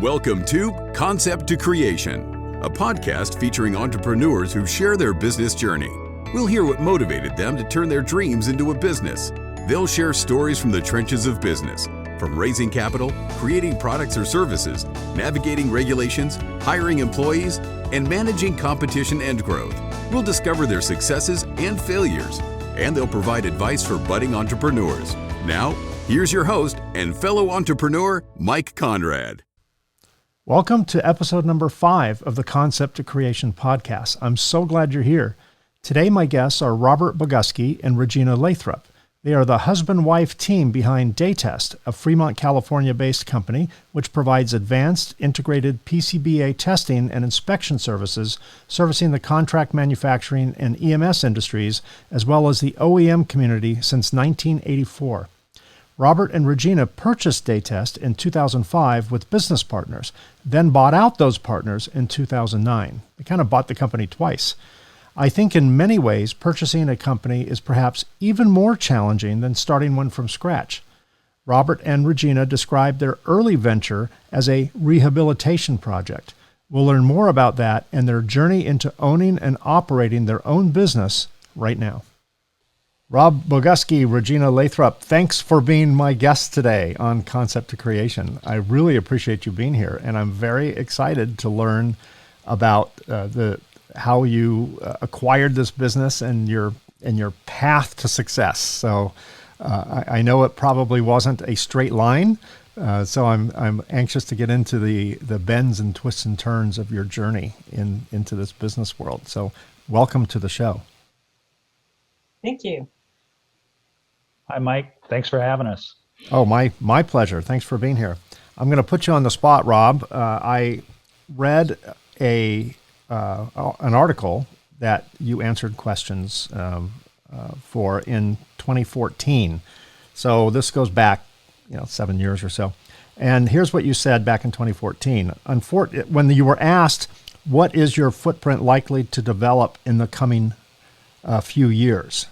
Welcome to Concept to Creation, a podcast featuring entrepreneurs who share their business journey. We'll hear what motivated them to turn their dreams into a business. They'll share stories from the trenches of business, from raising capital, creating products or services, navigating regulations, hiring employees, and managing competition and growth. We'll discover their successes and failures, and they'll provide advice for budding entrepreneurs. Now, here's your host and fellow entrepreneur, Mike Conrad. Welcome to episode number 5 of the Concept to Creation podcast. I'm so glad you're here. Today, my guests are Robert Boguski and Regina Lathrop. They are the husband-wife team behind Datest, a Fremont California-based company which provides advanced integrated PCBA testing and inspection services, servicing the contract manufacturing and EMS industries, as well as the OEM community since 1984. Robert and Regina purchased Datest in 2005 with business partners, then bought out those partners in 2009. They kind of bought the company twice. I think in many ways, purchasing a company is perhaps even more challenging than starting one from scratch. Robert and Regina described their early venture as a rehabilitation project. We'll learn more about that and their journey into owning and operating their own business right now. Rob Boguski, Regina Lathrop, thanks for being my guest today on Concept to Creation. I really appreciate you being here, and I'm very excited to learn about how you acquired this business and your path to success. So I know it probably wasn't a straight line, so I'm anxious to get into the bends and twists and turns of your journey into this business world. So welcome to the show. Thank you. Hi, Mike. Thanks for having us. Oh, my pleasure. Thanks for being here. I'm going to put you on the spot, Rob. I read an article that you answered questions for in 2014. So this goes back, 7 years or so. And here's what you said back in 2014. When you were asked, what is your footprint likely to develop in the coming few years?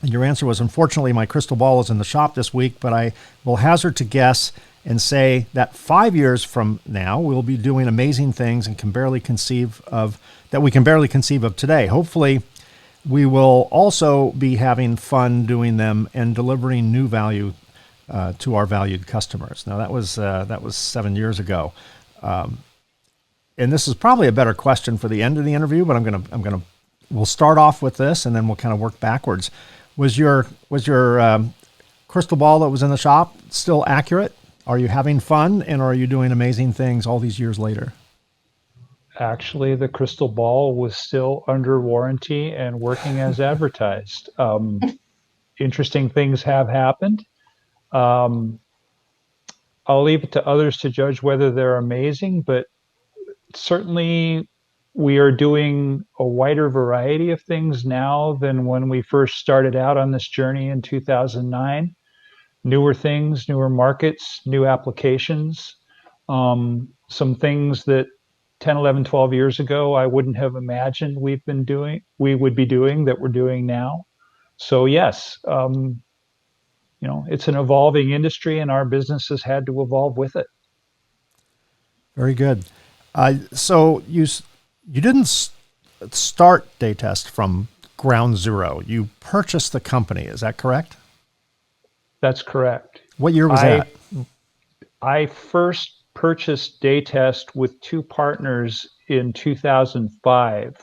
And your answer was, unfortunately, my crystal ball is in the shop this week, but I will hazard to guess and say that 5 years from now, we'll be doing amazing things and we can barely conceive of today. Hopefully, we will also be having fun doing them and delivering new value to our valued customers. Now, that was 7 years ago. And this is probably a better question for the end of the interview, but we'll start off with this and then we'll kind of work backwards. Was your crystal ball that was in the shop still accurate? Are you having fun and are you doing amazing things all these years later? Actually, the crystal ball was still under warranty and working as advertised. Interesting things have happened. I'll leave it to others to judge whether they're amazing, but certainly we are doing a wider variety of things now than when we first started out on this journey in 2009. Newer things, newer markets, new applications, some things that 10, 11, 12 years ago I wouldn't have imagined we would be doing that we're doing now. So yes, it's an evolving industry and our business has had to evolve with it. Very good. So you didn't start Datest from ground zero. You purchased the company. Is that correct? That's correct. What year was that? I first purchased Datest with two partners in 2005.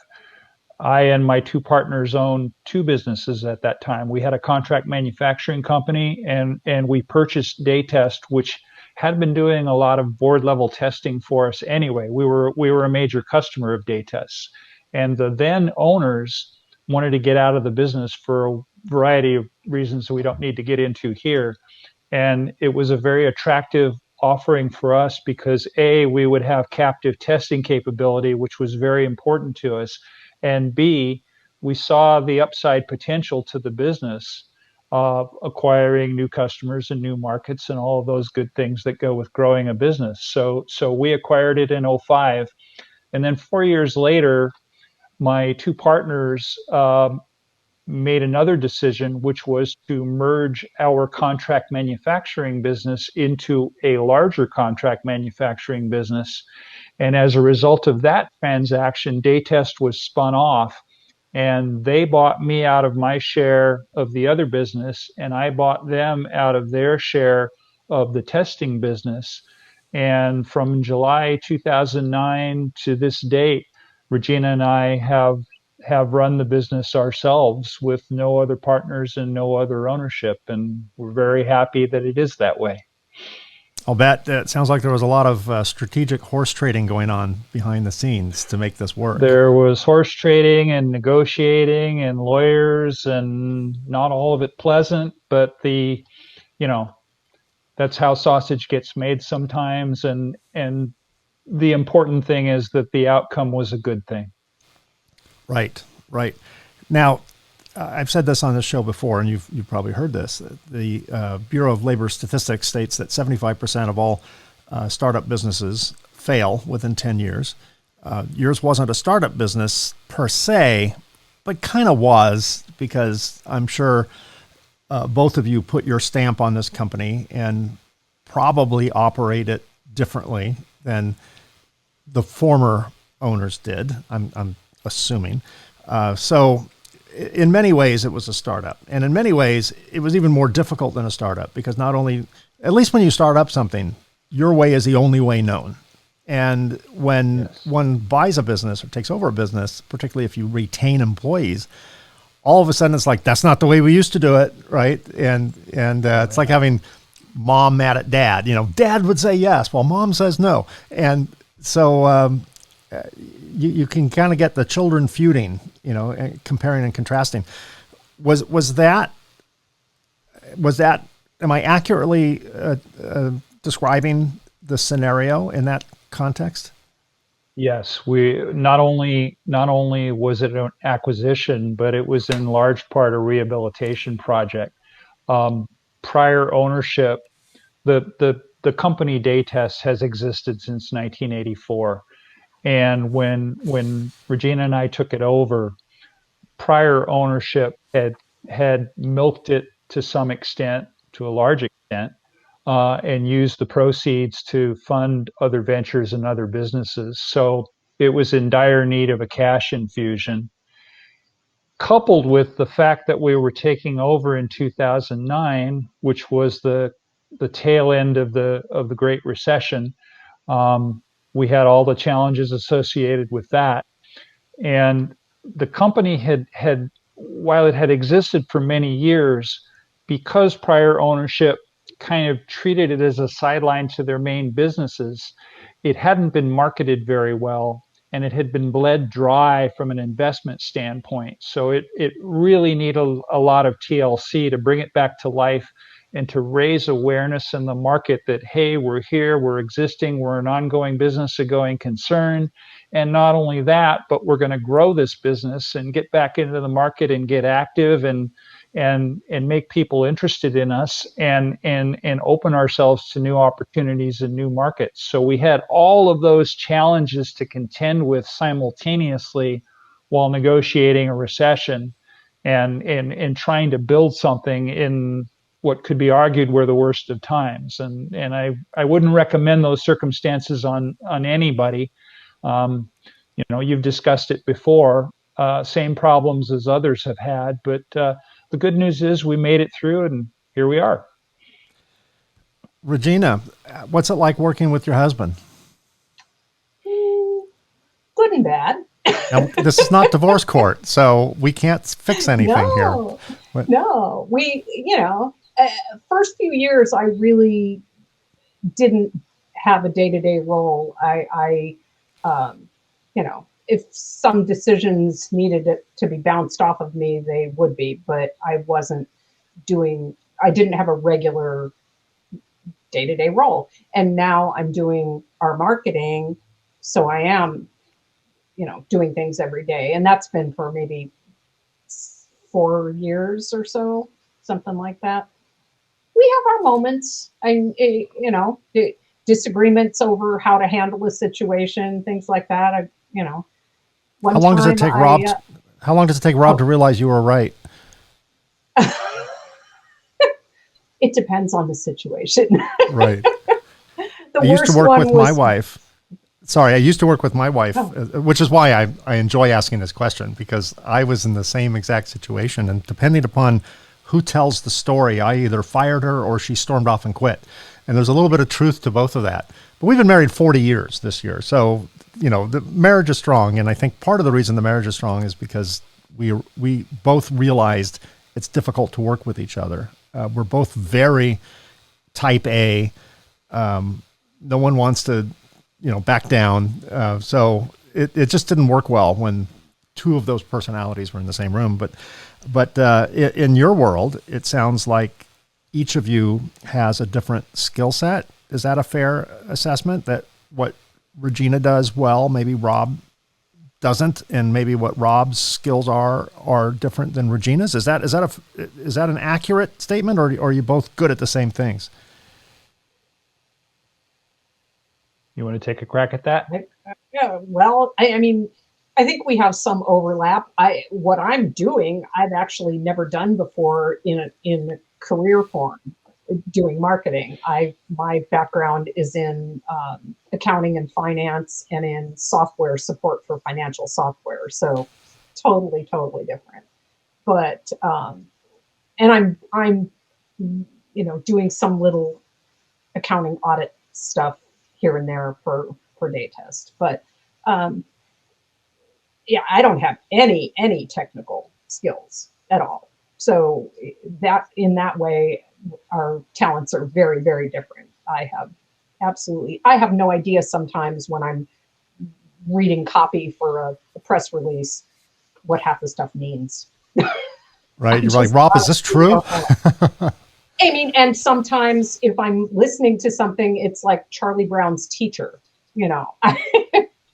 I and my two partners owned two businesses at that time. We had a contract manufacturing company and we purchased Datest, which had been doing a lot of board level testing for us anyway. We were a major customer of Datest. And the then owners wanted to get out of the business for a variety of reasons that we don't need to get into here. And it was a very attractive offering for us because A, we would have captive testing capability, which was very important to us. And B, we saw the upside potential to the business of acquiring new customers and new markets and all of those good things that go with growing a business. So we acquired it in 2005. And then 4 years later, my two partners made another decision, which was to merge our contract manufacturing business into a larger contract manufacturing business. And as a result of that transaction, Datest was spun off, and they bought me out of my share of the other business, and I bought them out of their share of the testing business. And from July 2009 to this date, Regina and I have run the business ourselves with no other partners and no other ownership, and we're very happy that it is that way. I'll bet it sounds like there was a lot of strategic horse trading going on behind the scenes to make this work. There was horse trading and negotiating and lawyers, and not all of it pleasant, but that's how sausage gets made sometimes. And the important thing is that the outcome was a good thing. Right. Now, I've said this on this show before, and you've probably heard this. The Bureau of Labor Statistics states that 75% of all startup businesses fail within 10 years. Yours wasn't a startup business per se, but kind of was, because I'm sure both of you put your stamp on this company and probably operate it differently than the former owners did, I'm assuming. So in many ways, it was a startup. And in many ways, it was even more difficult than a startup, because not only, at least when you start up something, your way is the only way known. And when one buys a business or takes over a business, particularly if you retain employees, all of a sudden it's like, that's not the way we used to do it, right? And it's like having mom mad at dad. Dad would say yes, while mom says no. And so you can kind of get the children feuding, comparing and contrasting. Was that? Am I accurately describing the scenario in that context? Yes, we not only was it an acquisition, but it was in large part a rehabilitation project. Prior ownership, the company Datest has existed since 1984. And when Regina and I took it over, prior ownership had milked it to some extent, to a large extent, and used the proceeds to fund other ventures and other businesses. So it was in dire need of a cash infusion, coupled with the fact that we were taking over in 2009, which was the tail end of the Great Recession. We had all the challenges associated with that. And the company had while it had existed for many years, because prior ownership kind of treated it as a sideline to their main businesses, it hadn't been marketed very well, and it had been bled dry from an investment standpoint. So it really needed a lot of TLC to bring it back to life and to raise awareness in the market that, hey, we're here, we're existing, we're an ongoing business, a going concern. And not only that, but we're going to grow this business and get back into the market and get active and make people interested in us and open ourselves to new opportunities and new markets. So we had all of those challenges to contend with simultaneously while negotiating a recession and trying to build something in what could be argued were the worst of times. And I wouldn't recommend those circumstances on anybody. You've discussed it before, same problems as others have had, but the good news is we made it through, and here we are. Regina, what's it like working with your husband? Good and bad. Now, this is not divorce court, so we can't fix anything here. No, we, first few years, I really didn't have a day-to-day role. I if some decisions needed to be bounced off of me, they would be, but I didn't have a regular day-to-day role. And now I'm doing our marketing, so I am, doing things every day. And that's been for maybe 4 years or so, something like that. We have our moments, and disagreements over how to handle a situation, things like that. How long does it take Rob to realize you were right? It depends on the situation. Right. The I used to worst work one with was, my wife. Sorry, I used to work with my wife, Oh. which is why I enjoy asking this question, because I was in the same exact situation. And depending upon who tells the story, I either fired her or she stormed off and quit. And there's a little bit of truth to both of that. But we've been married 40 years this year. So, the marriage is strong. And I think part of the reason the marriage is strong is because we both realized it's difficult to work with each other. We're both very type A. No one wants to, back down. So it just didn't work well when two of those personalities were in the same room. But in your world, it sounds like each of you has a different skill set. Is that a fair assessment, that what Regina does well, maybe Rob doesn't, and maybe what Rob's skills are different than Regina's? Is that an accurate statement, or are you both good at the same things? You want to take a crack at that? Yeah, well, I mean, I think we have some overlap. What I'm doing, I've actually never done before in career form, doing marketing. My background is in accounting and finance, and in software support for financial software. So totally different. But and I'm doing some little accounting audit stuff here and there for Datest. But yeah, I don't have any technical skills at all. So that in that way, our talents are very different. I have no idea sometimes when I'm reading copy for a press release what half the stuff means. Right. You're like, Rob, is this true? I mean, and sometimes if I'm listening to something, it's like Charlie Brown's teacher, wah,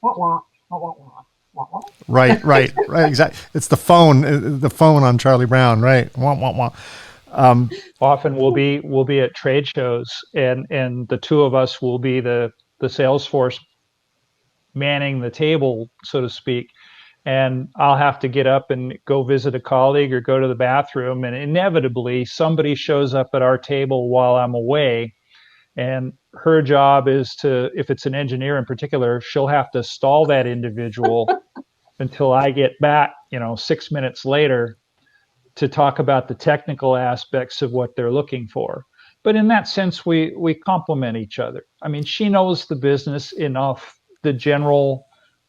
wah, wah, wah, wah. Right. Exactly. It's the phone on Charlie Brown. Right. Wah, wah, wah. Often we'll be at trade shows, and the two of us will be the sales force manning the table, so to speak. And I'll have to get up and go visit a colleague or go to the bathroom, and inevitably somebody shows up at our table while I'm away. And her job is to, if it's an engineer in particular, she'll have to stall that individual until I get back, 6 minutes later, to talk about the technical aspects of what they're looking for. But in that sense, we complement each other. I mean, she knows the business enough, the general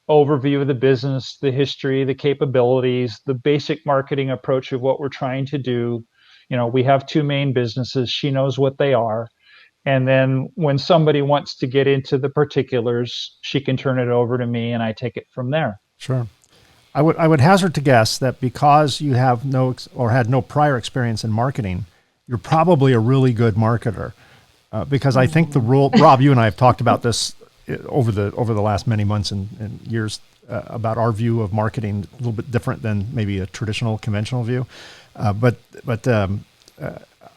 overview of the business, the history, the capabilities, the basic marketing approach of what we're trying to do. We have two main businesses. She knows what they are. And then when somebody wants to get into the particulars, she can turn it over to me and I take it from there. Sure. I would hazard to guess that because you have had no prior experience in marketing, you're probably a really good marketer. Because I think the rule, Rob, you and I have talked about this over the last many months and years about our view of marketing, a little bit different than maybe a traditional conventional view. But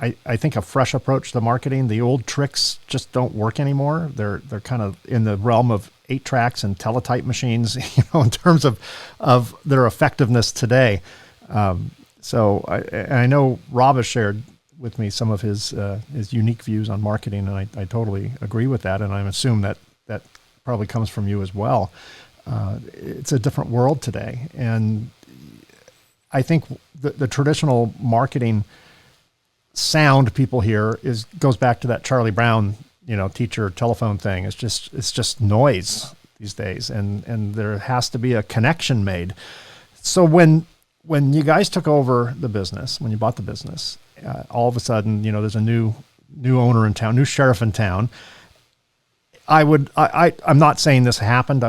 I think a fresh approach to marketing, the old tricks just don't work anymore. They're kind of in the realm of 8 tracks and teletype machines, in terms of their effectiveness today. So I know Rob has shared with me some of his unique views on marketing, and I totally agree with that. And I assume that probably comes from you as well. It's a different world today, and I think the traditional marketing sound people hear goes back to that Charlie Brown, teacher telephone thing. It's just noise these days, and there has to be a connection made. So when you guys took over the business, when you bought the business, all of a sudden, there's a new owner in town, new sheriff in town. I'm not saying this happened.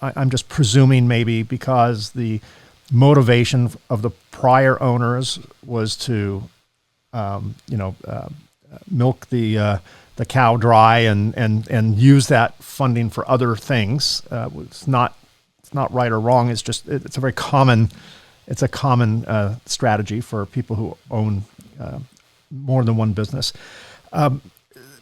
I'm just presuming maybe because the motivation of the prior owners was to milk the cow dry and use that funding for other things. It's not right or wrong. It's a very common strategy for people who own more than one business.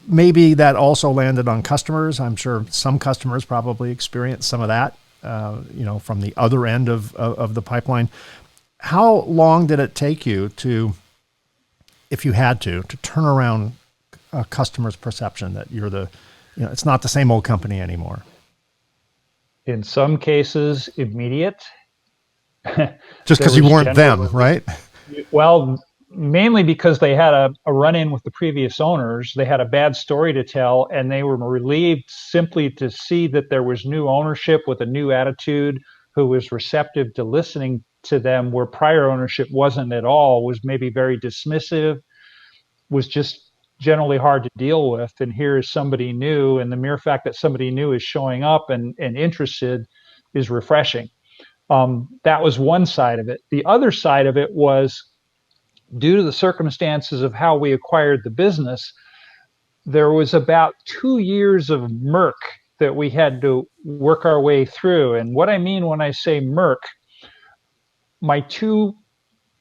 Maybe that also landed on customers. I'm sure some customers probably experienced some of that, from the other end of the pipeline. How long did it take you to if you had to turn around a customer's perception that you're it's not the same old company anymore? In some cases, immediate. Just because you weren't them, right? Well, mainly because they had a run-in with the previous owners. They had a bad story to tell, and they were relieved simply to see that there was new ownership with a new attitude who was receptive to listening to them, where prior ownership wasn't at all, was maybe very dismissive, was just generally hard to deal with. And here is somebody new, and the mere fact that somebody new is showing up and interested is refreshing. That was one side of it. The other side of it was, due to the circumstances of how we acquired the business, there was about 2 years of murk that we had to work our way through. And what I mean when I say murk, my two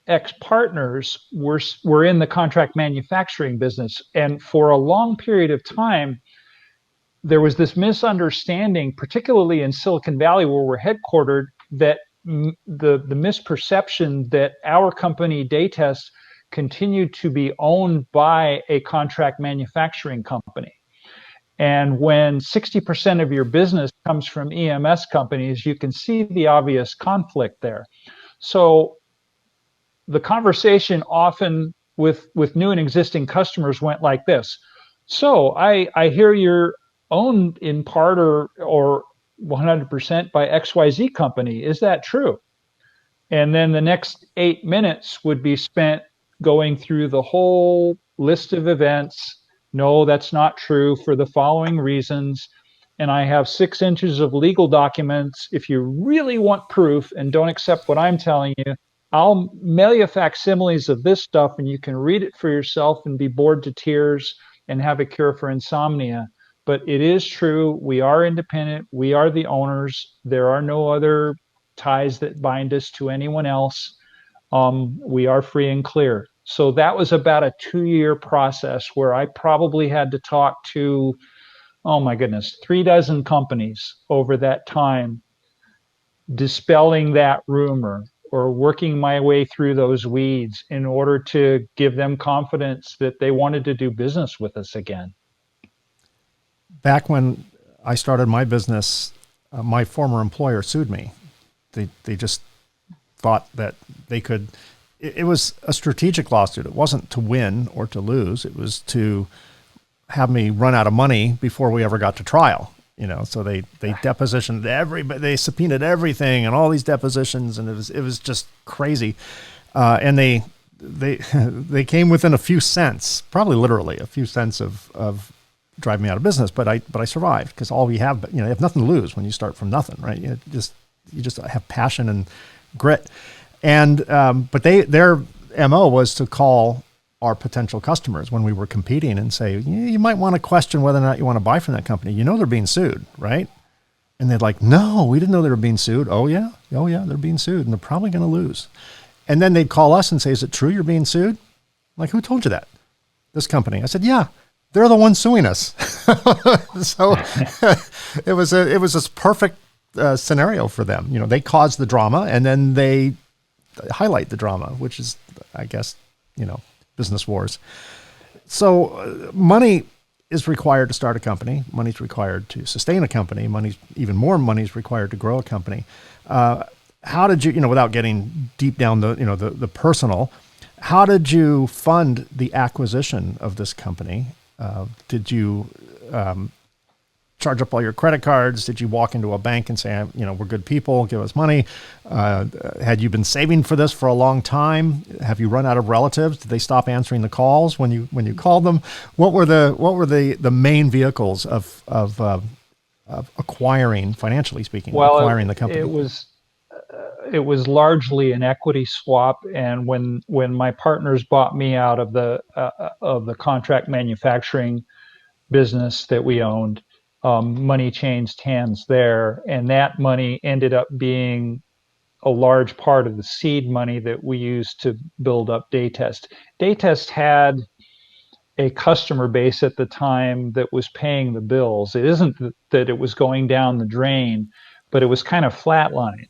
ex-partners were in the contract manufacturing business. And for a long period of time, there was this misunderstanding, particularly in Silicon Valley, where we're headquartered, that the misperception that our company, Datest, continued to be owned by a contract manufacturing company. And when 60% of your business comes from EMS companies, you can see the obvious conflict there. So the conversation often with new and existing customers went like this. So I hear you're owned in part or 100% by XYZ company. Is that true? And then the next 8 minutes would be spent going through the whole list of events. No, that's not true for the following reasons. And I have 6 inches of legal documents. If you really want proof and don't accept what I'm telling you, I'll mail you facsimiles of this stuff, and you can read it for yourself and be bored to tears and have a cure for insomnia. But it is true. We are independent. We are the owners. There are no other ties that bind us to anyone else. We are free and clear. So that was about a 2-year process where I probably had to talk to, oh my goodness, 36 companies over that time, dispelling that rumor or working my way through those weeds in order to give them confidence that they wanted to do business with us again. Back when I started my business, my former employer sued me. They just thought that they could. It was a strategic lawsuit. It wasn't to win or to lose. It was to have me run out of money before we ever got to trial. So they depositioned everybody. They subpoenaed everything and all these depositions, and it was just crazy. And they came within a few cents, probably literally a few cents of driving me out of business. But I survived, because all we have, you have nothing to lose when you start from nothing, right? You just have passion and grit. And but their MO was to call our potential customers when we were competing and say, you might want to question whether or not you want to buy from that company. They're being sued, right? And they're like, no, we didn't know they were being sued. Oh yeah, they're being sued, and they're probably going to lose. And then they'd call us and say, is it true you're being sued? I'm like, who told you that? This company. I said, yeah, they're the ones suing us. So it was this perfect scenario for them. They cause the drama, and then they highlight the drama, which is, I guess, business wars. So money is required to start a company. Money's required to sustain a company. Even more money is required to grow a company. How did you, without getting deep down the personal, how did you fund the acquisition of this company? Did you charge up all your credit cards? Did you walk into a bank and say, we're good people, give us money? Had you been saving for this for a long time? Have you run out of relatives? Did they stop answering the calls when you called them? What were the main vehicles of acquiring, financially speaking, acquiring the company? It was largely an equity swap, and when my partners bought me out of the contract manufacturing business that we owned, money changed hands there, and that money ended up being a large part of the seed money that we used to build up Datest. Datest had a customer base at the time that was paying the bills. It isn't that it was going down the drain, but it was kind of flatlined.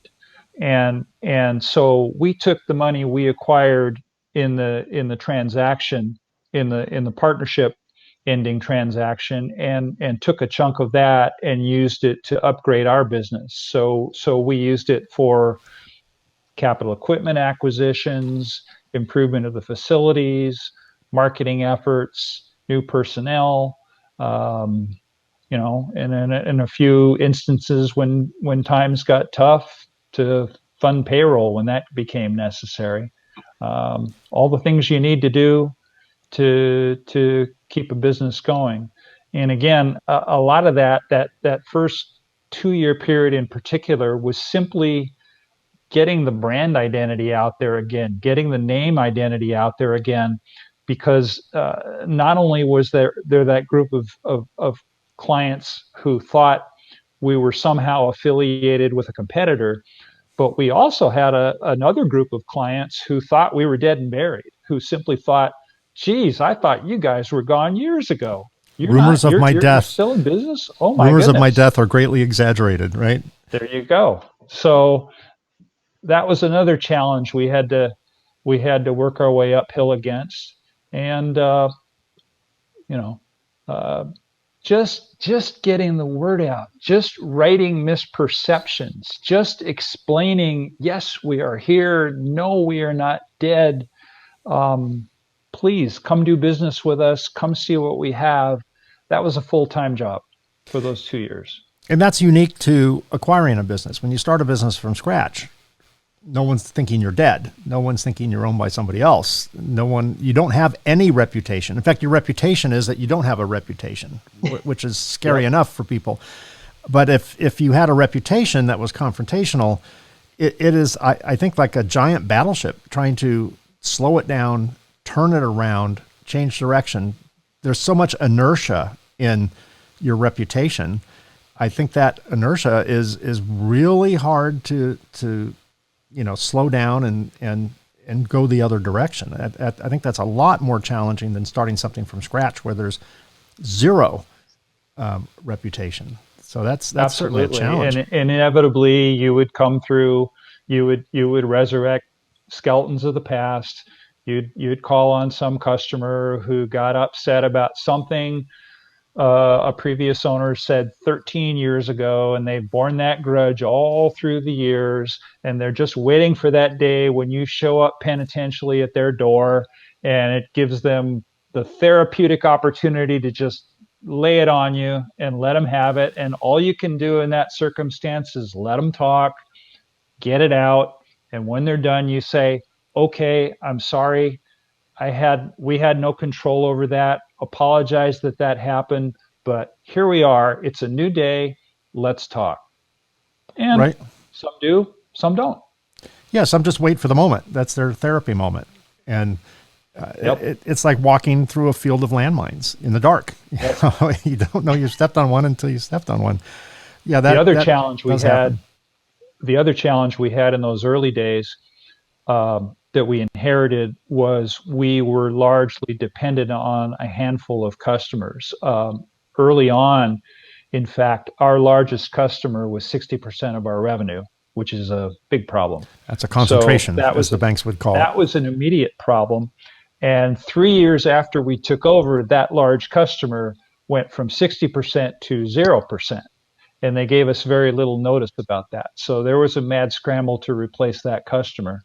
And so we took the money we acquired, in the transaction, in the partnership ending transaction, and took a chunk of that and used it to upgrade our business. So we used it for capital equipment acquisitions, improvement of the facilities, marketing efforts, new personnel, and in a few instances when times got tough, to fund payroll when that became necessary. All the things you need to do to keep a business going. And again, a lot of that first 2-year period in particular was simply getting the brand identity out there again, getting the name identity out there again, because not only was there that group of clients who thought we were somehow affiliated with a competitor, but we also had another group of clients who thought we were dead and buried, who simply thought, geez, I thought you guys were gone years ago. Rumors of my death. You're still in business? Oh my Rumors goodness. of my death are greatly exaggerated, right? There you go. So that was another challenge we had to work our way uphill against. And just getting the word out, just righting misperceptions, just explaining, yes, we are here. No, we are not dead. Please come do business with us. Come see what we have. That was a full-time job for those 2 years. And that's unique to acquiring a business. When you start a business from scratch, no one's thinking you're dead. No one's thinking you're owned by somebody else. You don't have any reputation. In fact, your reputation is that you don't have a reputation, which is scary enough for people. But if you had a reputation that was confrontational, it is, I think, like a giant battleship trying to slow it down, turn it around, change direction. There's so much inertia in your reputation. I think that inertia is really hard to slow down and go the other direction. I think that's a lot more challenging than starting something from scratch where there's zero reputation. So that's certainly a challenge. And inevitably, you would come through. You would resurrect skeletons of the past. You'd call on some customer who got upset about something a previous owner said 13 years ago, and they've borne that grudge all through the years, and they're just waiting for that day when you show up penitentially at their door, and it gives them the therapeutic opportunity to just lay it on you and let them have it. And all you can do in that circumstance is let them talk, get it out, and when they're done, you say, okay, I'm sorry. We had no control over that. Apologize that happened, but here we are. It's a new day. Let's talk. And some do, some don't. Yeah, some just wait for the moment. That's their therapy moment. And it's like walking through a field of landmines in the dark. Yep. You don't know you stepped on one until you stepped on one. Yeah, the other challenge we had in those early days that we inherited was we were largely dependent on a handful of customers. Early on, in fact, our largest customer was 60% of our revenue, which is a big problem. That's a concentration, as the banks would call it. That was an immediate problem. And 3 years after we took over, that large customer went from 60% to 0%. And they gave us very little notice about that. So there was a mad scramble to replace that customer.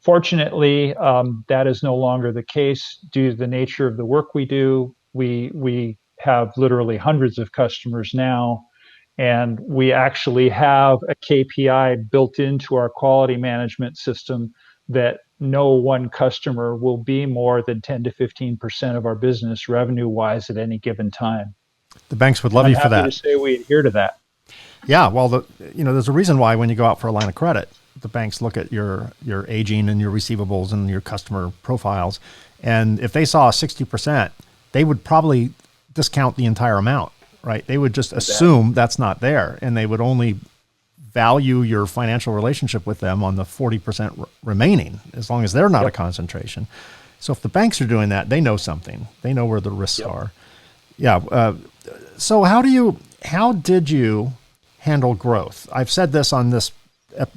Fortunately, that is no longer the case due to the nature of the work we do. We have literally hundreds of customers now, and we actually have a KPI built into our quality management system that no one customer will be more than 10 to 15% of our business revenue-wise at any given time. The banks would love you for that. I'm happy to say we adhere to that. Yeah, well, there's a reason why when you go out for a line of credit, the banks look at your aging and your receivables and your customer profiles. And if they saw 60%, they would probably discount the entire amount, right? They would just assume that's not there. And they would only value your financial relationship with them on the 40% remaining, as long as they're not a concentration. So if the banks are doing that, they know something. They know where the risks are. Yeah. So how did you handle growth? I've said this on this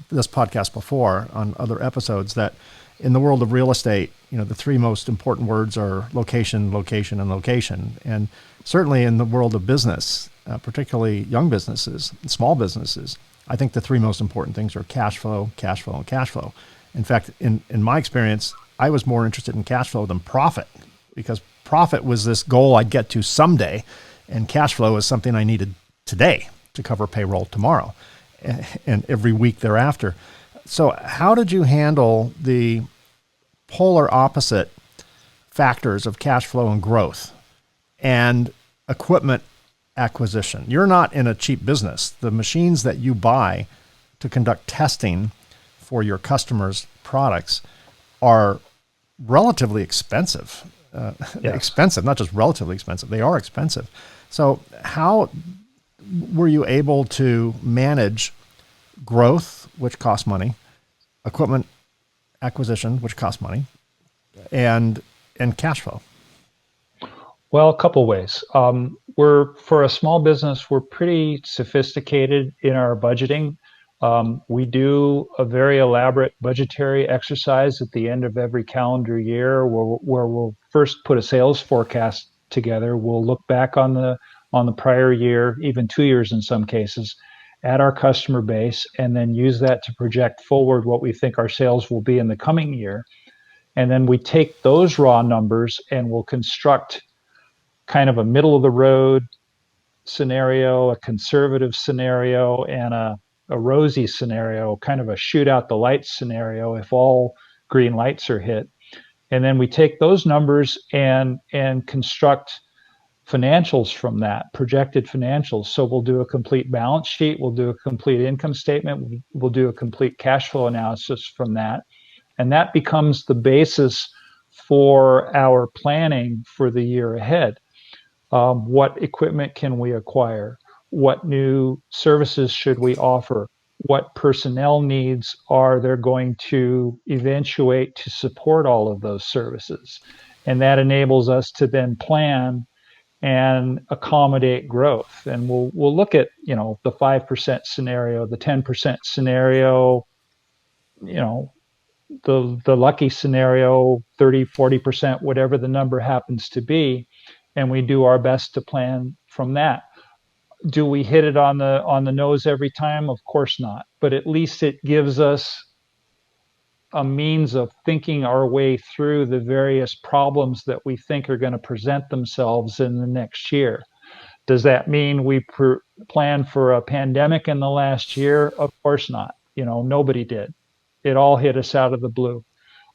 podcast before on other episodes, that in the world of real estate, the three most important words are location, location, and location. And certainly in the world of business, particularly young businesses, small businesses, I think the three most important things are cash flow, cash flow, and cash flow. In fact, in my experience, I was more interested in cash flow than profit, because profit was this goal I'd get to someday, and cash flow is something I needed today to cover payroll tomorrow and every week thereafter. So how did you handle the polar opposite factors of cash flow and growth and equipment acquisition? You're not in a cheap business. The machines that you buy to conduct testing for your customers' products are relatively expensive. Yes. Expensive, not just relatively expensive. They are expensive. So how were you able to manage growth, which costs money, equipment acquisition, which costs money, and cash flow? Well, a couple ways. For a small business, we're pretty sophisticated in our budgeting. We do a very elaborate budgetary exercise at the end of every calendar year where we'll first put a sales forecast together. We'll look back on the prior year, even 2 years in some cases, at our customer base, and then use that to project forward what we think our sales will be in the coming year. And then we take those raw numbers and we'll construct kind of a middle of the road scenario, a conservative scenario, and a rosy scenario, kind of a shoot out the lights scenario if all green lights are hit. And then we take those numbers and construct financials from that, projected financials. So we'll do a complete balance sheet, we'll do a complete income statement, we'll do a complete cash flow analysis from that. And that becomes the basis for our planning for the year ahead. What equipment can we acquire? What new services should we offer? What personnel needs are there going to eventuate to support all of those services? And that enables us to then plan and accommodate growth. And we'll look at, the 5% scenario, the 10% scenario, the lucky scenario, 30, 40%, whatever the number happens to be. And we do our best to plan from that. Do we hit it on the nose every time? Of course not. But at least it gives us a means of thinking our way through the various problems that we think are going to present themselves in the next year. Does that mean we plan for a pandemic in the last year? Of course not. Nobody did. It all hit us out of the blue.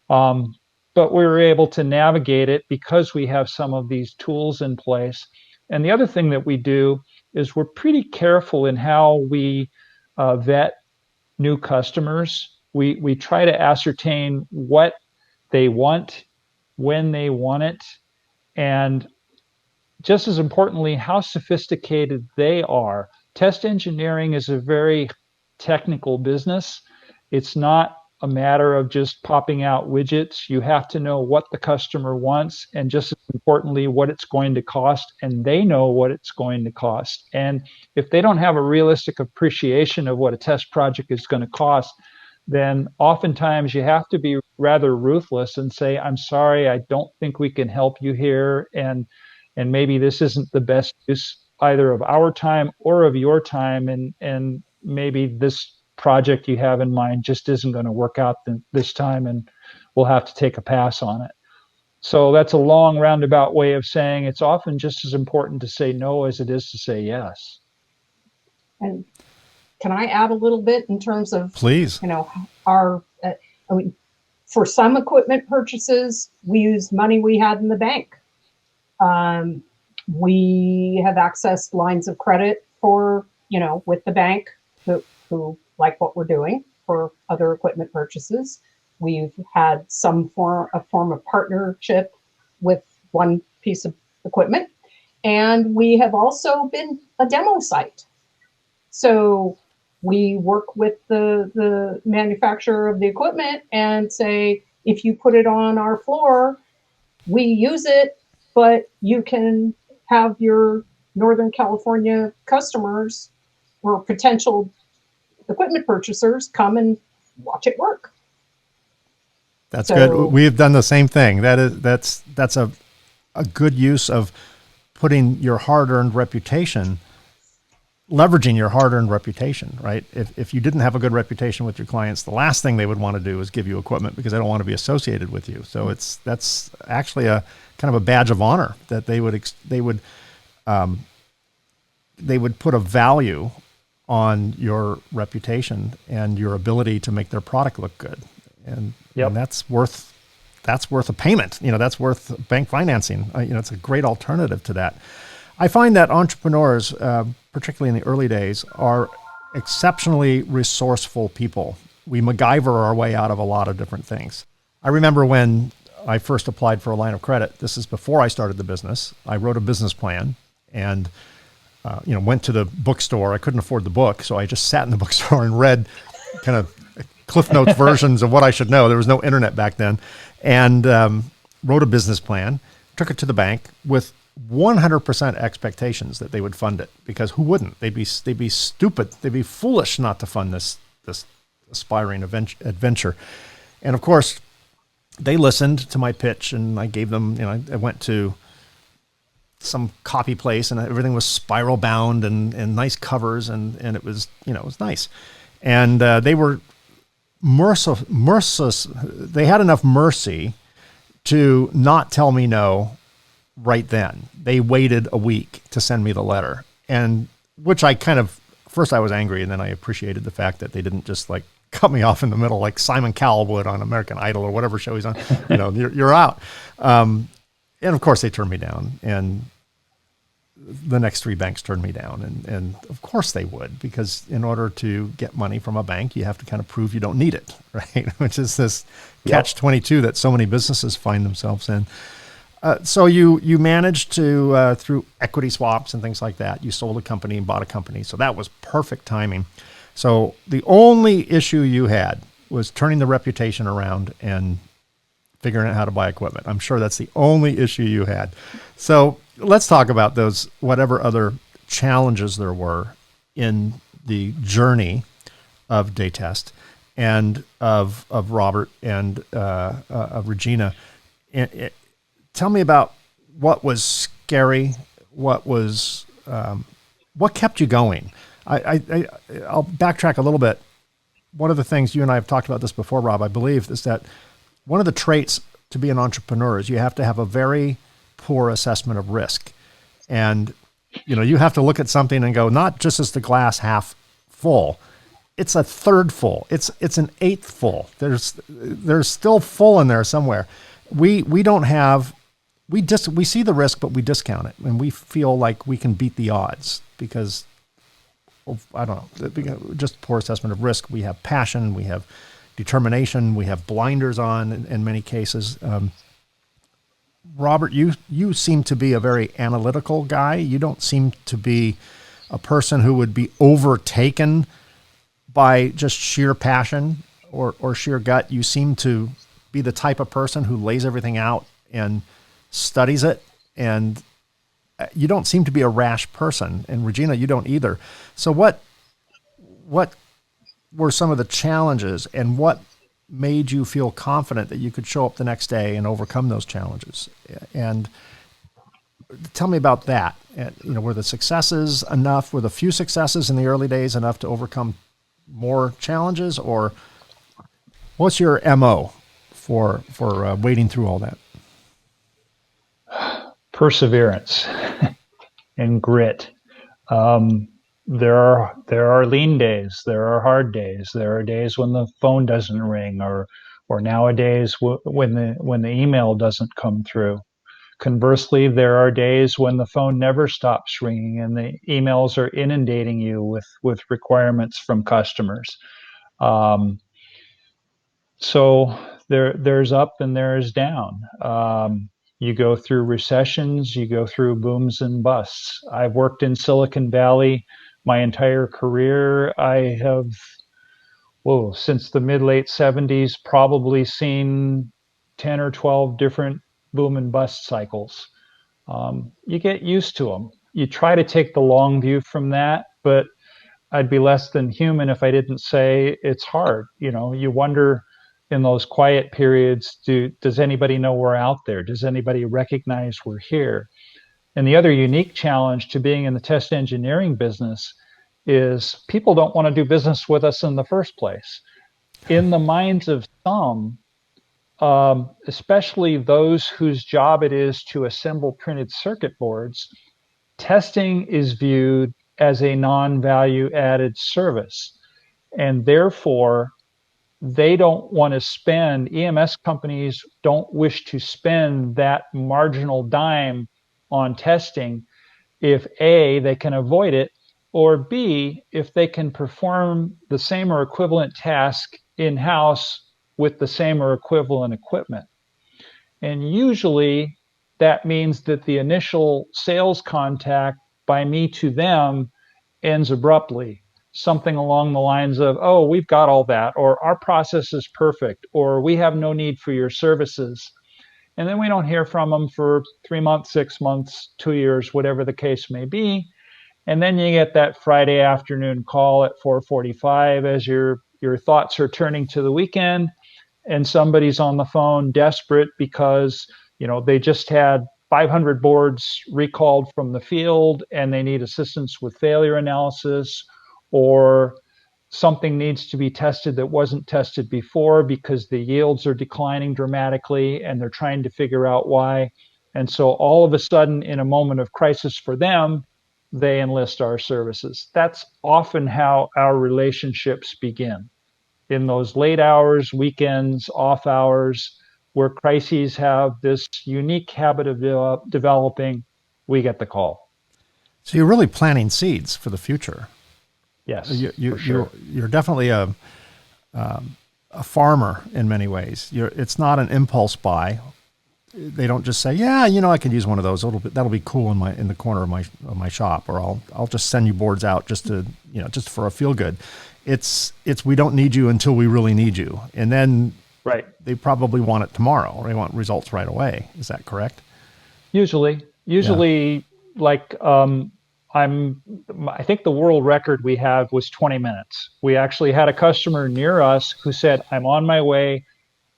But we were able to navigate it because we have some of these tools in place. And the other thing that we do is we're pretty careful in how we vet new customers. We try to ascertain what they want, when they want it, and just as importantly, how sophisticated they are. Test engineering is a very technical business. It's not a matter of just popping out widgets. You have to know what the customer wants, and just as importantly, what it's going to cost, and they know what it's going to cost. And if they don't have a realistic appreciation of what a test project is going to cost, then oftentimes you have to be rather ruthless and say, I'm sorry, I don't think we can help you here, and maybe this isn't the best use either of our time or of your time, and maybe this project you have in mind just isn't going to work out this time, and we'll have to take a pass on it. So that's a long roundabout way of saying it's often just as important to say no as it is to say yes. And can I add a little bit in terms of, Please, our, for some equipment purchases, we used money we had in the bank. We have accessed lines of credit for, with the bank who like what we're doing for other equipment purchases. We've had a form of partnership with one piece of equipment, and we have also been a demo site. So we work with the manufacturer of the equipment and say, if you put it on our floor, we use it, but you can have your Northern California customers or potential equipment purchasers come and watch it work. That's So, good. We've done the same thing. That's a good use of putting your hard-earned reputation, leveraging your hard-earned reputation, right? If you didn't have a good reputation with your clients, the last thing they would want to do is give you equipment because they don't want to be associated with you. So that's actually a kind of a badge of honor that they would put a value on your reputation and your ability to make their product look good. And, Yep. and that's worth a payment. That's worth bank financing. It's a great alternative to that. I find that entrepreneurs, particularly in the early days, are exceptionally resourceful people. We MacGyver our way out of a lot of different things. I remember when I first applied for a line of credit. This is before I started the business. I wrote a business plan and went to the bookstore. I couldn't afford the book, so I just sat in the bookstore and read kind of Cliff Notes versions of what I should know. There was no internet back then, and wrote a business plan, took it to the bank with 100% expectations that they would fund it, because who wouldn't? They'd be stupid. They'd be foolish not to fund this aspiring adventure. And of course, they listened to my pitch, and I gave them, I went to some copy place and everything was spiral bound and nice covers. And it was, it was nice. And they were merciless. They had enough mercy to not tell me no right then. They waited a week to send me the letter, and which I kind of, first I was angry, and then I appreciated the fact that they didn't just like cut me off in the middle like Simon Cowell would on American Idol or whatever show he's on. You're out. And of course they turned me down, and the next three banks turned me down, and of course they would, because in order to get money from a bank, you have to kind of prove you don't need it, right? Which is this catch-22 that so many businesses find themselves in. So you managed to, through equity swaps and things like that, you sold a company and bought a company. So that was perfect timing. So the only issue you had was turning the reputation around and figuring out how to buy equipment. I'm sure that's the only issue you had. So let's talk about those, whatever other challenges there were in the journey of Datest and of Robert and of Regina. Tell me about what was scary, what kept you going. I'll backtrack a little bit. One of the things, you and I have talked about this before, Rob, I believe, is that one of the traits to be an entrepreneur is you have to have a very poor assessment of risk. And, you have to look at something and go, not just as the glass half full, it's a third full. It's an eighth full. There's still full in there somewhere. We see the risk, but we discount it, and we feel like we can beat the odds because I don't know, just poor assessment of risk. We have passion, we have determination, we have blinders on in many cases. Robert, you seem to be a very analytical guy. You don't seem to be a person who would be overtaken by just sheer passion or sheer gut. You seem to be the type of person who lays everything out and studies it, and you don't seem to be a rash person. And Regina, you don't either. So what were some of the challenges, and what made you feel confident that you could show up the next day and overcome those challenges? And tell me about that. Were the successes enough? Were the few successes in the early days enough to overcome more challenges, or what's your MO for wading through all that? Perseverance and grit. There are lean days. There are hard days. There are days when the phone doesn't ring, or nowadays when the email doesn't come through. Conversely, there are days when the phone never stops ringing and the emails are inundating you with requirements from customers. So there's up and there's down. You go through recessions, you go through booms and busts. I've worked in Silicon Valley my entire career. I have, since the mid-late 70s, probably seen 10 or 12 different boom and bust cycles. You get used to them. You try to take the long view from that, but I'd be less than human if I didn't say it's hard. You wonder, in those quiet periods, does anybody know we're out there? Does anybody recognize we're here? And the other unique challenge to being in the test engineering business is people don't want to do business with us in the first place. In the minds of some, especially those whose job it is to assemble printed circuit boards, testing is viewed as a non-value added service. And therefore, they don't want to spend, EMS companies don't wish to spend that marginal dime on testing if A, they can avoid it, or B, if they can perform the same or equivalent task in-house with the same or equivalent equipment. And usually that means that the initial sales contact by me to them ends abruptly. Something along the lines of, oh, we've got all that, or our process is perfect, or we have no need for your services. And then we don't hear from them for 3 months, 6 months, 2 years, whatever the case may be. And then you get that Friday afternoon call at 4:45 as your thoughts are turning to the weekend, and somebody's on the phone desperate because they just had 500 boards recalled from the field and they need assistance with failure analysis, or something needs to be tested that wasn't tested before because the yields are declining dramatically and they're trying to figure out why. And so all of a sudden, in a moment of crisis for them, they enlist our services. That's often how our relationships begin. In those late hours, weekends, off hours, where crises have this unique habit of developing, we get the call. So you're really planting seeds for the future. Yes, for sure. You're definitely a farmer in many ways. It's not an impulse buy. They don't just say, yeah, I could use one of those. That'll be cool in the corner of my shop, or I'll just send you boards out just for a feel good. It's we don't need you until we really need you, and then right. They probably want it tomorrow, or they want results right away. Is that correct? Usually, yeah. Like I think the world record we have was 20 minutes. We actually had a customer near us who said, I'm on my way.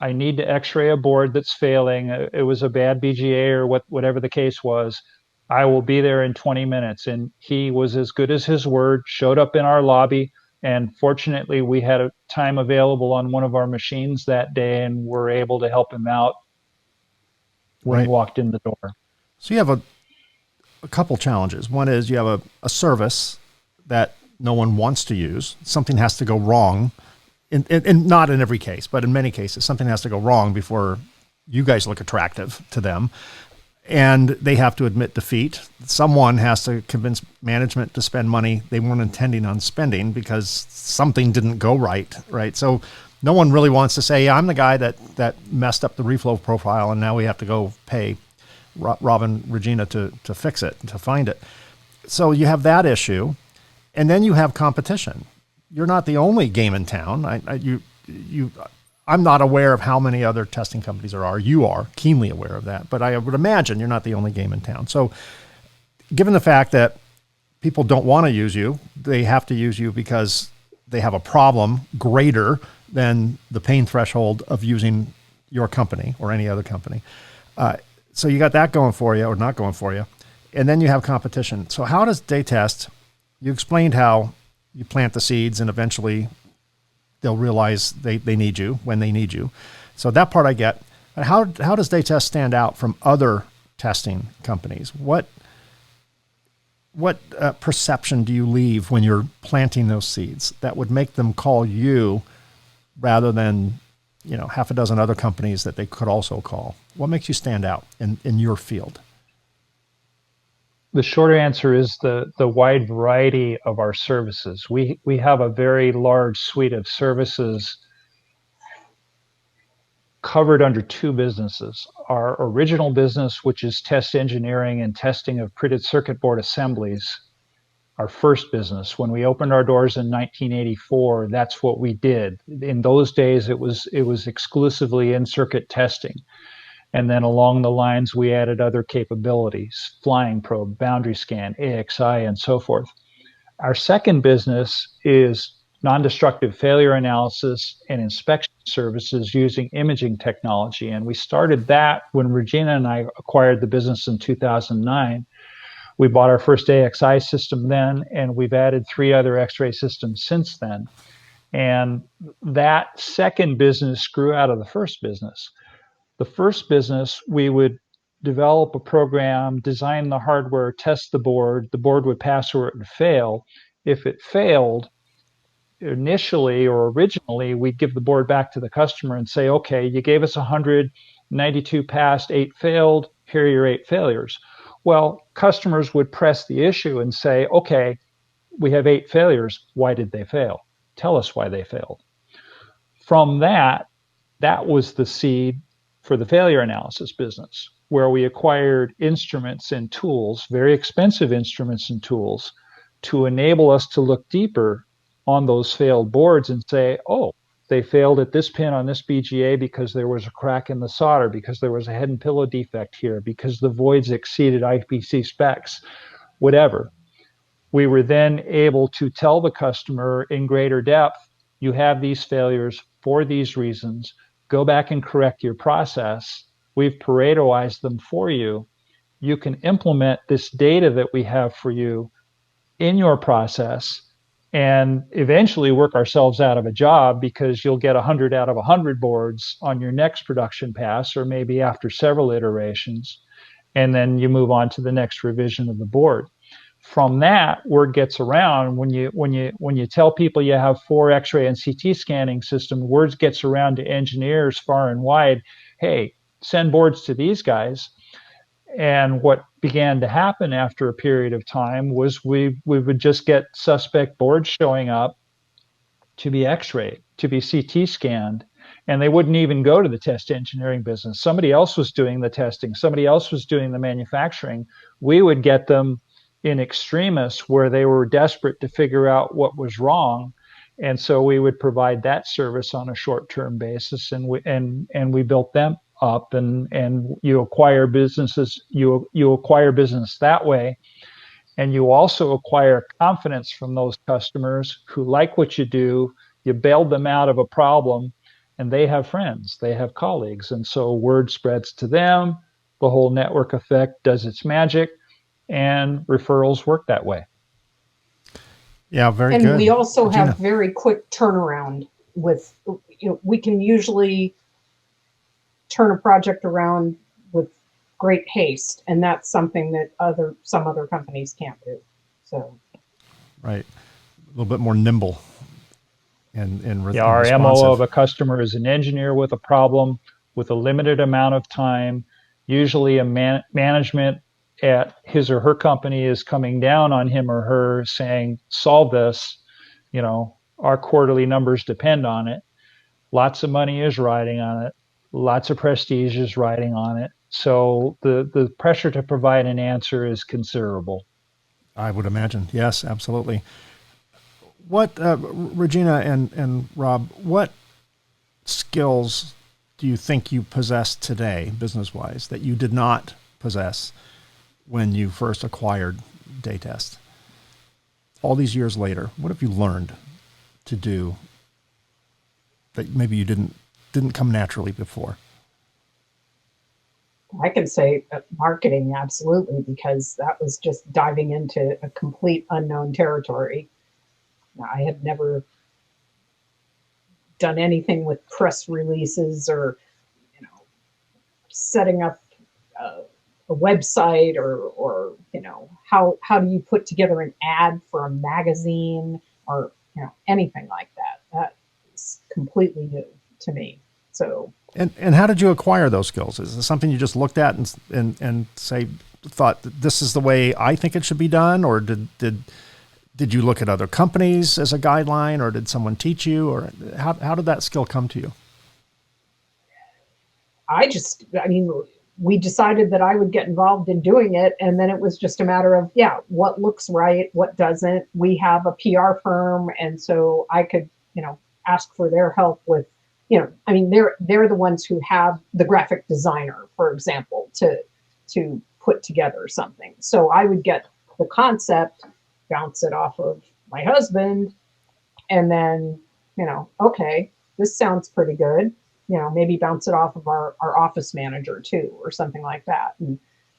I need to x-ray a board that's failing. It was a bad BGA or whatever the case was. I will be there in 20 minutes. And he was as good as his word, showed up in our lobby. And fortunately, we had a time available on one of our machines that day and were able to help him out when he walked in the door. So you have a couple challenges. One is you have a service that no one wants to use. Something has to go wrong. And not in every case, but in many cases, something has to go wrong before you guys look attractive to them. And they have to admit defeat. Someone has to convince management to spend money they weren't intending on spending because something didn't go right, right? So no one really wants to say, yeah, I'm the guy that messed up the reflow profile and now we have to go pay Rob and Regina to fix it, to find it. So you have that issue. And then you have competition. You're not the only game in town. I'm not aware of how many other testing companies there are. You are keenly aware of that, but I would imagine you're not the only game in town. So given the fact that people don't want to use you, they have to use you because they have a problem greater than the pain threshold of using your company or any other company. So you got that going for you or not going for you. And then you have competition. So how does Datest, you explained how you plant the seeds and eventually they'll realize they need you when they need you. So that part I get. But how does Datest stand out from other testing companies? What perception do you leave when you're planting those seeds that would make them call you rather than half a dozen other companies that they could also call? What makes you stand out in your field? The short answer is the wide variety of our services. We have a very large suite of services covered under two businesses. Our original business, which is test engineering and testing of printed circuit board assemblies, our first business. When we opened our doors in 1984, that's what we did. In those days, it was exclusively in-circuit testing. And then along the lines, we added other capabilities, flying probe, boundary scan, AXI, and so forth. Our second business is non-destructive failure analysis and inspection services using imaging technology. And we started that when Regina and I acquired the business in 2009. We bought our first AXI system then, and we've added 3 other X-ray systems since then. And that second business grew out of the first business. The first business, we would develop a program, design the hardware, test the board would pass or it would fail. If it failed, initially or originally, we'd give the board back to the customer and say, okay, you gave us 100, 92 passed, 8 failed, here are your 8 failures. Well, customers would press the issue and say, okay, we have 8 failures. Why did they fail? Tell us why they failed. From that was the seed for the failure analysis business, where we acquired instruments and tools, very expensive instruments and tools, to enable us to look deeper on those failed boards and say, oh, they failed at this pin on this BGA because there was a crack in the solder, because there was a head and pillow defect here, because the voids exceeded IPC specs, whatever. We were then able to tell the customer in greater depth, you have these failures for these reasons, go back and correct your process. We've Paretoized them for you. You can implement this data that we have for you in your process and eventually work ourselves out of a job, because you'll get 100 out of 100 boards on your next production pass, or maybe after several iterations, and then you move on to the next revision of the board. From that, word gets around. When you tell people you have 4 X-ray and CT scanning systems, word gets around to engineers far and wide. Hey, send boards to these guys. And what began to happen after a period of time was we would just get suspect boards showing up to be X-rayed, to be CT scanned, and they wouldn't even go to the test engineering business. Somebody else was doing the testing. Somebody else was doing the manufacturing. We would get them in extremis where they were desperate to figure out what was wrong. And so we would provide that service on a short-term basis, and we built them up, and you acquire businesses, you acquire business that way, and you also acquire confidence from those customers who like what you do. You bailed them out of a problem, and they have friends, they have colleagues, and so word spreads to them. The whole network effect does its magic, and referrals work that way. Yeah, very good. And we also Regina. have very quick turnaround with, we can usually turn a project around with great haste, and that's something that some other companies can't do. So, right, a little bit more nimble. Our MO of a customer is an engineer with a problem with a limited amount of time. Usually, a management at his or her company is coming down on him or her, saying, "Solve this. Our quarterly numbers depend on it. Lots of money is riding on it. Lots of prestige is riding on it." So the pressure to provide an answer is considerable. I would imagine. Yes, absolutely. What, Regina and Rob, what skills do you think you possess today, business-wise, that you did not possess when you first acquired Datest? All these years later, what have you learned to do that maybe you didn't come naturally before? I can say marketing, absolutely, because that was just diving into a complete unknown territory. I had never done anything with press releases or, setting up a website or how do you put together an ad for a magazine or, anything like that. That is completely new to me. So. And how did you acquire those skills? Is this something you just looked at and thought that this is the way I think it should be done, or did you look at other companies as a guideline, or did someone teach you, or how did that skill come to you? We decided that I would get involved in doing it, and then it was just a matter of, what looks right, what doesn't. We have a PR firm, and so I could, ask for their help with, they're the ones who have the graphic designer, for example, to put together something. So I would get the concept, bounce it off of my husband, And then, okay, this sounds pretty good. Maybe bounce it off of our office manager too, or something like that. And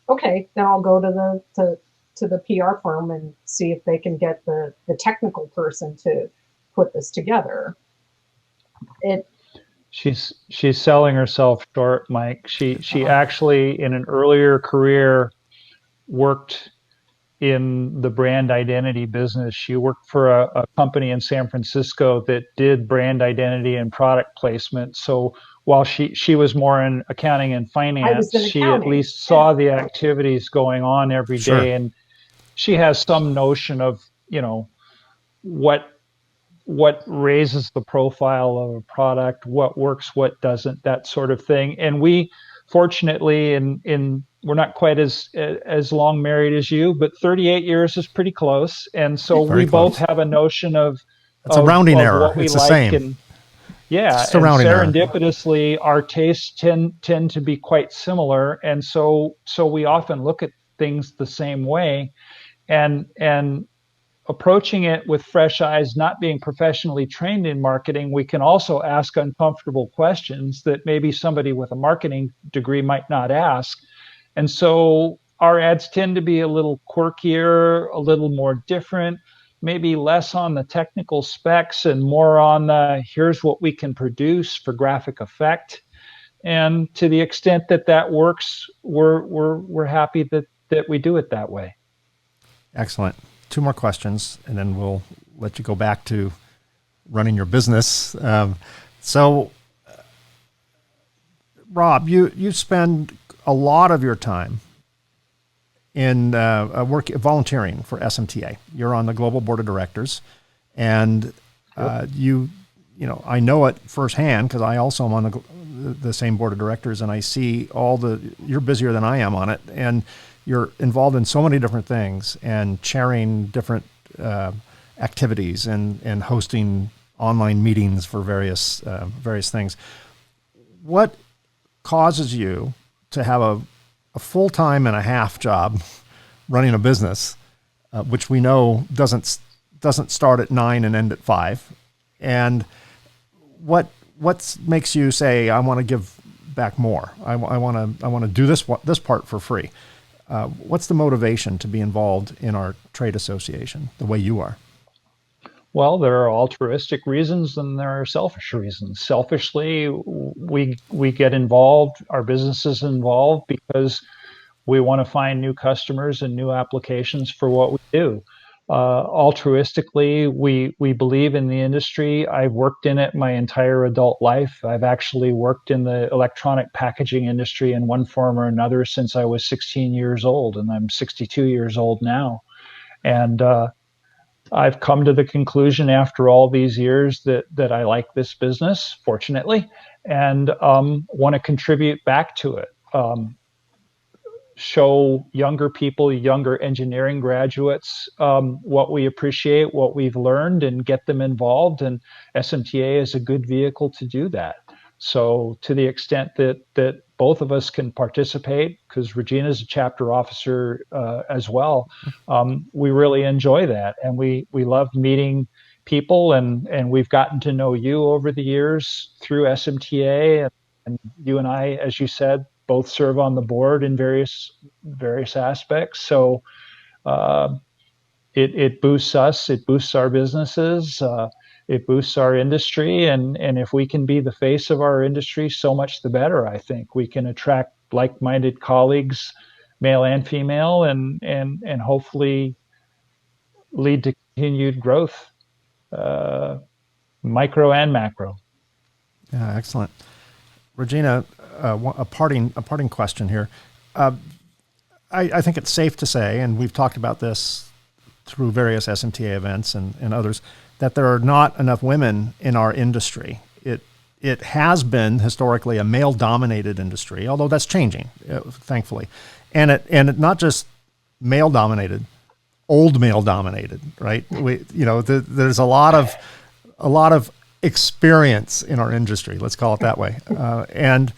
okay, then I'll go to the PR firm and see if they can get the technical person to put this together. She's selling herself short, Mike. She actually, in an earlier career, worked in the brand identity business. She worked for a company in San Francisco that did brand identity and product placement. So while she was more in accounting and finance, she at least saw the activities going on every day, and she has some notion of, what raises the profile of a product, what works, what doesn't, that sort of thing. And we, fortunately, in we're not quite as long married as you, but 38 years is pretty close. And so we both have a notion of it's a rounding error. What we it's like, the same. And yeah, it's a rounding error. Serendipitously, our tastes tend to be quite similar, and so we often look at things the same way, and approaching it with fresh eyes, not being professionally trained in marketing, we can also ask uncomfortable questions that maybe somebody with a marketing degree might not ask. And so our ads tend to be a little quirkier, a little more different, maybe less on the technical specs and more on the here's what we can produce for graphic effect. And to the extent that works, we're happy that we do it that way. Excellent. 2 more questions, and then we'll let you go back to running your business. So, Rob, you spend a lot of your time in volunteering for SMTA. You're on the global board of directors, and I know it firsthand because I also am on the same board of directors, and I see you're busier than I am on it, and you're involved in so many different things and chairing different activities and hosting online meetings for various things. What causes you to have a full-time and a half job running a business, which we know doesn't start at 9 and end at 5? And what makes you say, I want to give back more? I want to do this part for free. What's the motivation to be involved in our trade association the way you are? Well, there are altruistic reasons and there are selfish reasons. Selfishly, we get involved, our business is involved because we want to find new customers and new applications for what we do. Altruistically, we believe in the industry. I've worked in it my entire adult life. I've actually worked in the electronic packaging industry in one form or another since I was 16 years old, and I'm 62 years old now. And I've come to the conclusion after all these years that I like this business, fortunately, and want to contribute back to it. Show younger people, younger engineering graduates, what we appreciate, what we've learned, and get them involved. And SMTA is a good vehicle to do that. So to the extent that both of us can participate, because Regina's a chapter officer as well, we really enjoy that. And we love meeting people, and we've gotten to know you over the years through SMTA. And you and I, as you said, both serve on the board in various aspects. So it boosts us, it boosts our businesses, it boosts our industry, and if we can be the face of our industry, so much the better. I think we can attract like-minded colleagues, male and female, and hopefully lead to continued growth, micro and macro. Yeah, excellent. Regina, a parting question here. I think it's safe to say, and we've talked about this through various SMTA events and others, that there are not enough women in our industry. It has been historically a male-dominated industry, although that's changing, thankfully, and it not just male-dominated, old male-dominated, right? There's a lot of experience in our industry, let's call it that way, and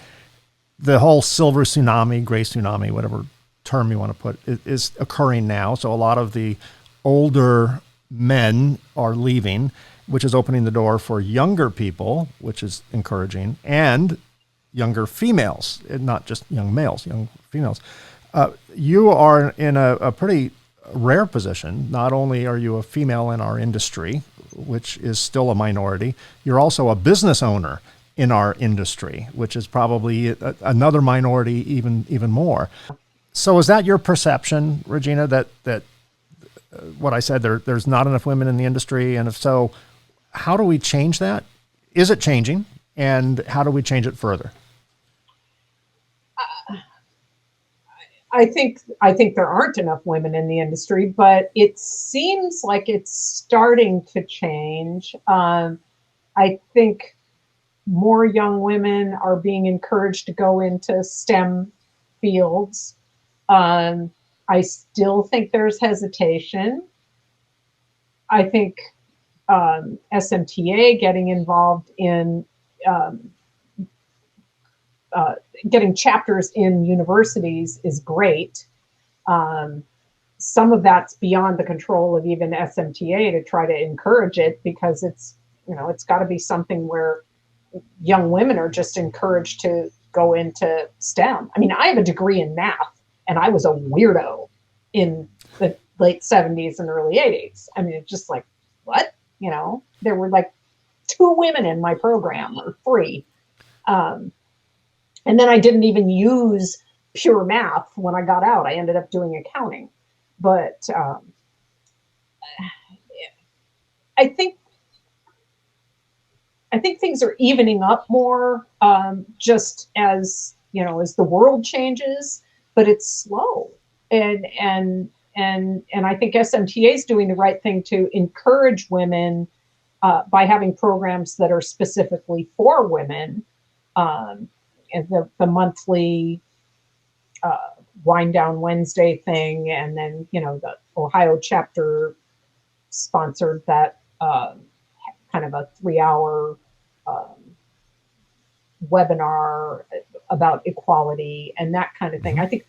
the whole silver tsunami, gray tsunami, whatever term you want to put, is occurring now. So a lot of the older men are leaving, which is opening the door for younger people, which is encouraging, and younger females, not just young males, young females. You are in a pretty rare position. Not only are you a female in our industry, which is still a minority, you're also a business owner in our industry, which is probably another minority even more. So is that your perception, Regina, that what I said, there's not enough women in the industry? And if so, how do we change that? Is it changing? And how do we change it further? I think there aren't enough women in the industry, but it seems like it's starting to change. I think more young women are being encouraged to go into STEM fields. I still think there's hesitation. I think SMTA getting involved in getting chapters in universities is great. Some of that's beyond the control of even SMTA to try to encourage it, because it's got to be something where young women are just encouraged to go into STEM. I mean, I have a degree in math, and I was a weirdo in the late 70s and early 80s. I mean, it's just like, what? There were like 2 women in my program, or 3. And then I didn't even use pure math when I got out. I ended up doing accounting. But I think things are evening up more, just as the world changes, but it's slow. And I think SMTA is doing the right thing to encourage women by having programs that are specifically for women. And the monthly Wind Down Wednesday thing, and then the Ohio chapter sponsored that kind of a 3-hour webinar about equality and that kind of thing. I think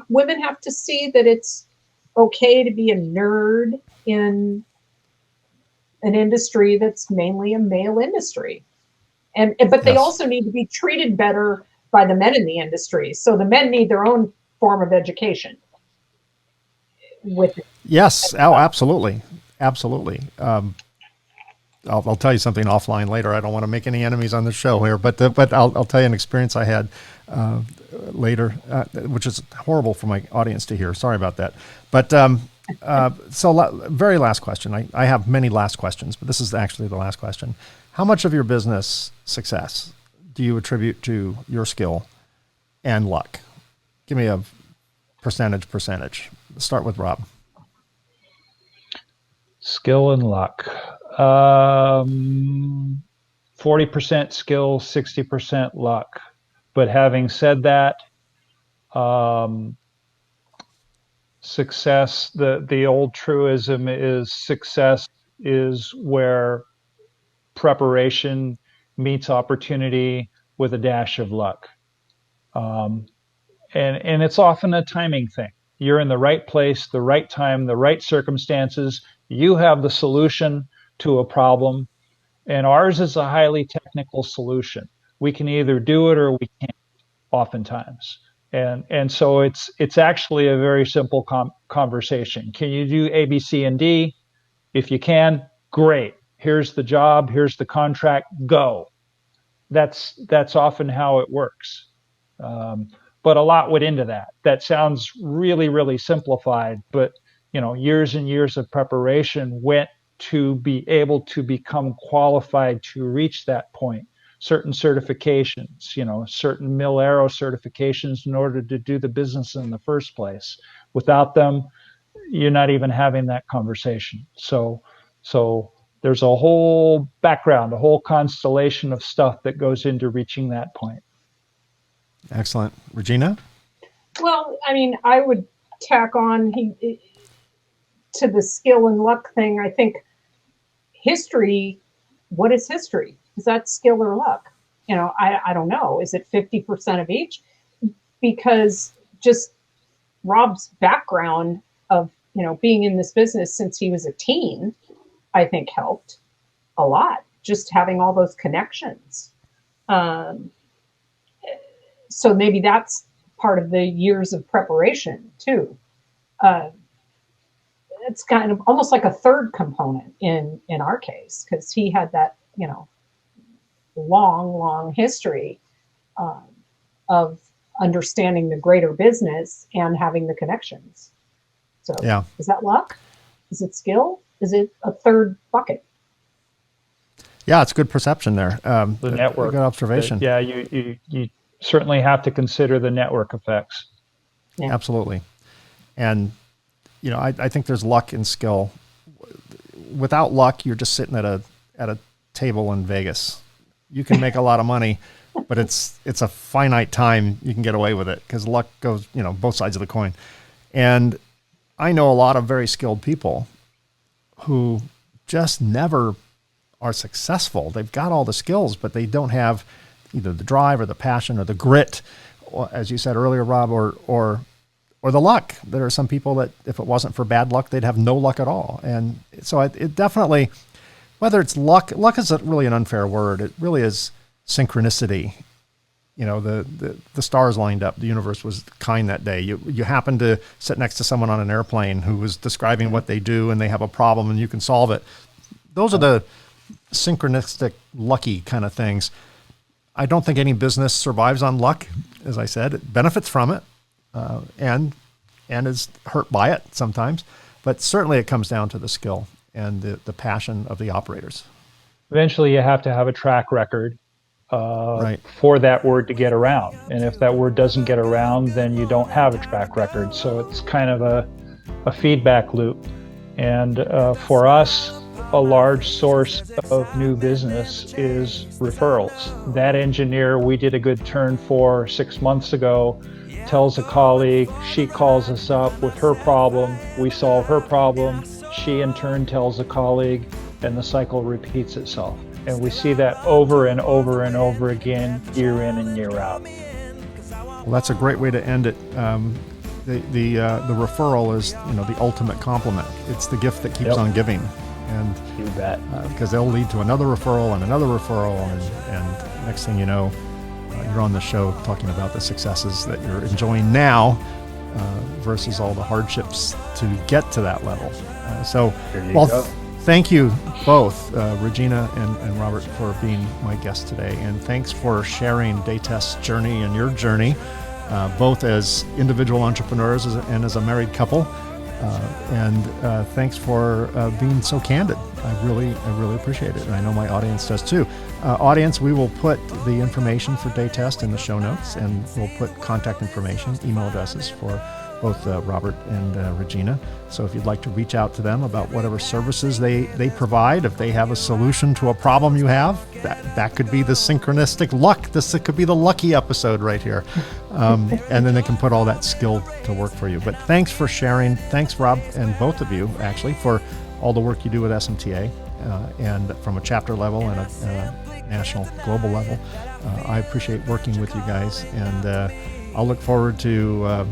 women have to see that it's okay to be a nerd in an industry that's mainly a male industry. But they also need to be treated better by the men in the industry. So the men need their own form of education. Yes. Oh, absolutely. Absolutely. I'll tell you something offline later. I don't want to make any enemies on the show here, but I'll tell you an experience I had later, which is horrible for my audience to hear. Sorry about that. But very last question. I have many last questions, but this is actually the last question. How much of your business success do you attribute to your skill and luck? Give me a percentage. Let's start with Rob. Skill and luck. 40% skill, 60% luck. But having said that, success, the old truism is success is where preparation meets opportunity with a dash of luck. And it's often a timing thing. You're in the right place, the right time, the right circumstances. You have the solution to a problem. And ours is a highly technical solution. We can either do it or we can't, oftentimes. And so it's actually a very simple conversation. Can you do A, B, C, and D? If you can, great. Here's the job. Here's the contract. Go. That's often how it works. But a lot went into that. That sounds really, really simplified, but years and years of preparation went to be able to become qualified to reach that point. Certain certifications, certain Mil-Aero certifications in order to do the business in the first place. Without them, you're not even having that conversation. So there's a whole background, a whole constellation of stuff that goes into reaching that point. Excellent. Regina? Well, I mean, I would tack on to the skill and luck thing. I think history, what is history? Is that skill or luck? I don't know. Is it 50% of each? Because just Rob's background of, being in this business since he was a teen, I think helped. a lot, just having all those connections. So maybe that's part of the years of preparation too. It's kind of almost like a third component in our case, because he had that, long history of understanding the greater business and having the connections. So yeah. Is that luck? Is it skill? Is it a third bucket? Yeah, it's good perception there. The network. Good observation. Yeah, you certainly have to consider the network effects. Yeah. Absolutely. And, I think there's luck and skill. Without luck, you're just sitting at a table in Vegas. You can make a lot of money, but it's a finite time you can get away with it, because luck goes, both sides of the coin. And I know a lot of very skilled people who just never are successful. They've got all the skills, but they don't have either the drive or the passion or the grit, or, as you said earlier, Rob, or the luck. There are some people that if it wasn't for bad luck, they'd have no luck at all. And so it definitely, whether it's luck is really an unfair word. It really is synchronicity. The stars lined up. The universe was kind that day. You happen to sit next to someone on an airplane who was describing what they do, and they have a problem and you can solve it. Those are the synchronistic, lucky kind of things. I don't think any business survives on luck. As I said, it benefits from it, and is hurt by it sometimes. But certainly it comes down to the skill and the passion of the operators. Eventually, you have to have a track record Right. for that word to get around. And if that word doesn't get around, then you don't have a track record. So it's kind of a feedback loop. And for us, a large source of new business is referrals. That engineer we did a good turn for 6 months ago tells a colleague, she calls us up with her problem, we solve her problem, she in turn tells a colleague, and the cycle repeats itself. And we see that over and over and over again, year in and year out. Well, that's a great way to end it. The referral is the ultimate compliment. It's the gift that keeps on giving. And you bet. Because they'll lead to another referral and another referral, and next thing you know, you're on the show talking about the successes that you're enjoying now versus all the hardships to get to that level. Thank you both, Regina and Robert, for being my guest today, and thanks for sharing Datest's journey and your journey, both as individual entrepreneurs and as a married couple. And thanks for being so candid. I really appreciate it, and I know my audience does too. Audience, we will put the information for Datest in the show notes, and we'll put contact information, email addresses for both Robert and Regina. So if you'd like to reach out to them about whatever services they provide, if they have a solution to a problem you have, that could be the synchronistic luck. This could be the lucky episode right here. And then they can put all that skill to work for you. But thanks for sharing. Thanks, Rob, and both of you, actually, for all the work you do with SMTA, and from a chapter level and a national, global level. I appreciate working with you guys, and I'll look forward to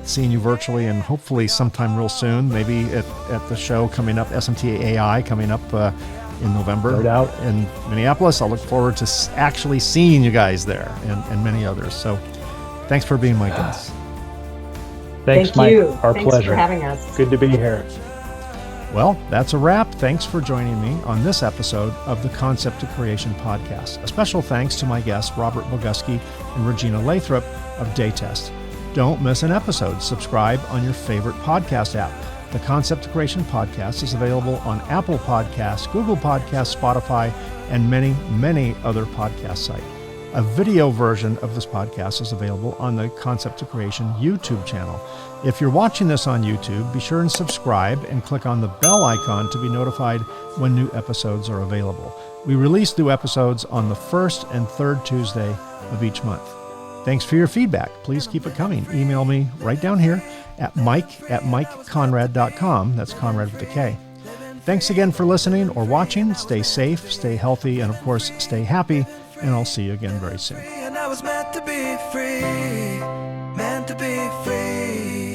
seeing you virtually, and hopefully sometime real soon, maybe at the show coming up, SMTA AI coming up in November. No doubt. In Minneapolis. I'll look forward to actually seeing you guys there, and many others. So thanks for being my guest. Thanks, Thank Mike. you. Our Thanks pleasure. for having us. Good to be here. Well, that's a wrap. Thanks for joining me on this episode of the Concept to Creation podcast. A special thanks to my guests, Robert Boguski and Regina Lathrop of Datest. Don't miss an episode. Subscribe on your favorite podcast app. The Concept to Creation podcast is available on Apple Podcasts, Google Podcasts, Spotify, and many, many other podcast sites. A video version of this podcast is available on the Concept to Creation YouTube channel. If you're watching this on YouTube, be sure and subscribe and click on the bell icon to be notified when new episodes are available. We release new episodes on the first and third Tuesday of each month. Thanks for your feedback. Please keep it coming. Email me right down here at mike@mikeconrad.com. That's Conrad with a K. Thanks again for listening or watching. Stay safe, stay healthy, and of course, stay happy. And I'll see you again very soon. And I was meant to be free, meant to be free.